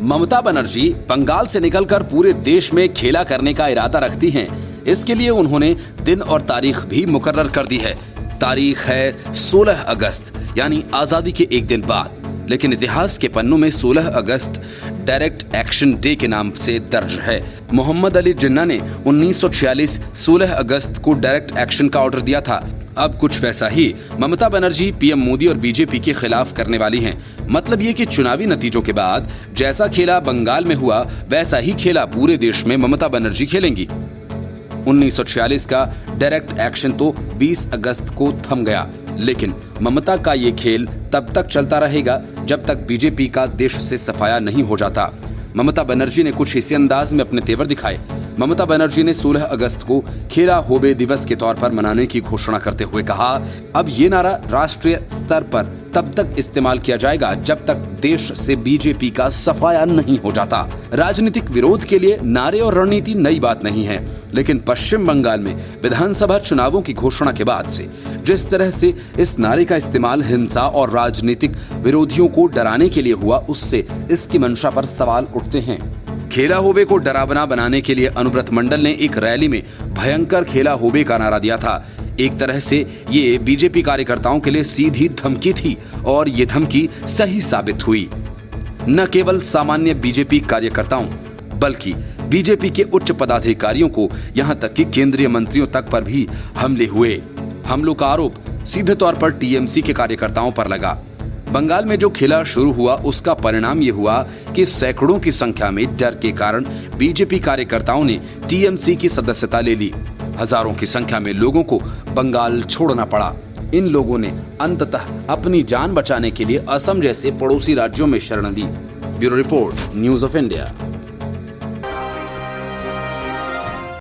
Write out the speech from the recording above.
ममता बनर्जी बंगाल से निकलकर पूरे देश में खेला करने का इरादा रखती हैं। इसके लिए उन्होंने दिन और तारीख भी मुकर्रर कर दी है। तारीख है 16 अगस्त यानी आजादी के एक दिन बाद। लेकिन इतिहास के पन्नों में 16 अगस्त डायरेक्ट एक्शन डे के नाम से दर्ज है। मोहम्मद अली जिन्ना ने 1946 16 अगस्त को डायरेक्ट एक्शन का ऑर्डर दिया था। अब कुछ वैसा ही ममता बनर्जी पीएम मोदी और बीजेपी के खिलाफ करने वाली हैं। मतलब ये कि चुनावी नतीजों के बाद जैसा खेला बंगाल में हुआ वैसा ही खेला पूरे देश में ममता बनर्जी खेलेंगी। 1946 का डायरेक्ट एक्शन तो 20 अगस्त को थम गया, लेकिन ममता का ये खेल तब तक चलता रहेगा जब तक बीजेपी का देश से सफाया नहीं हो जाता। ममता बनर्जी ने कुछ इसी अंदाज में अपने तेवर दिखाए। ममता बनर्जी ने 16 अगस्त को खेला होबे दिवस के तौर पर मनाने की घोषणा करते हुए कहा, अब ये नारा राष्ट्रीय स्तर पर तब तक इस्तेमाल किया जाएगा जब तक देश से बीजेपी का सफाया नहीं हो जाता। राजनीतिक विरोध के लिए नारे और रणनीति नई बात नहीं है, लेकिन पश्चिम बंगाल में विधानसभा चुनावों की घोषणा के बाद से जिस तरह से इस नारे का इस्तेमाल हिंसा और राजनीतिक विरोधियों को डराने के लिए हुआ, उससे इसकी मंशा पर सवाल उठते हैं। खेला होबे को डरावना बनाने के लिए अनुव्रत मंडल ने एक रैली में भयंकर खेला होबे का नारा दिया था। एक तरह से ये बीजेपी कार्यकर्ताओं के लिए सीधी धमकी थी और ये धमकी सही साबित हुई। न केवल सामान्य बीजेपी कार्यकर्ताओं बल्कि बीजेपी के उच्च पदाधिकारियों को यहां तक कि केंद्रीय मंत्रियों तक पर भी हमले हुए। हमलों का आरोप सीधे तौर पर टीएमसी के कार्यकर्ताओं पर लगा। बंगाल में जो खेला शुरू हुआ उसका परिणाम ये हुआ कि सैकड़ों की संख्या में डर के कारण बीजेपी कार्यकर्ताओं ने टीएमसी की सदस्यता ले ली। हजारों की संख्या में लोगों को बंगाल छोड़ना पड़ा। इन लोगों ने अंततः अपनी जान बचाने के लिए असम जैसे पड़ोसी राज्यों में शरण दी। Bureau report, news of India.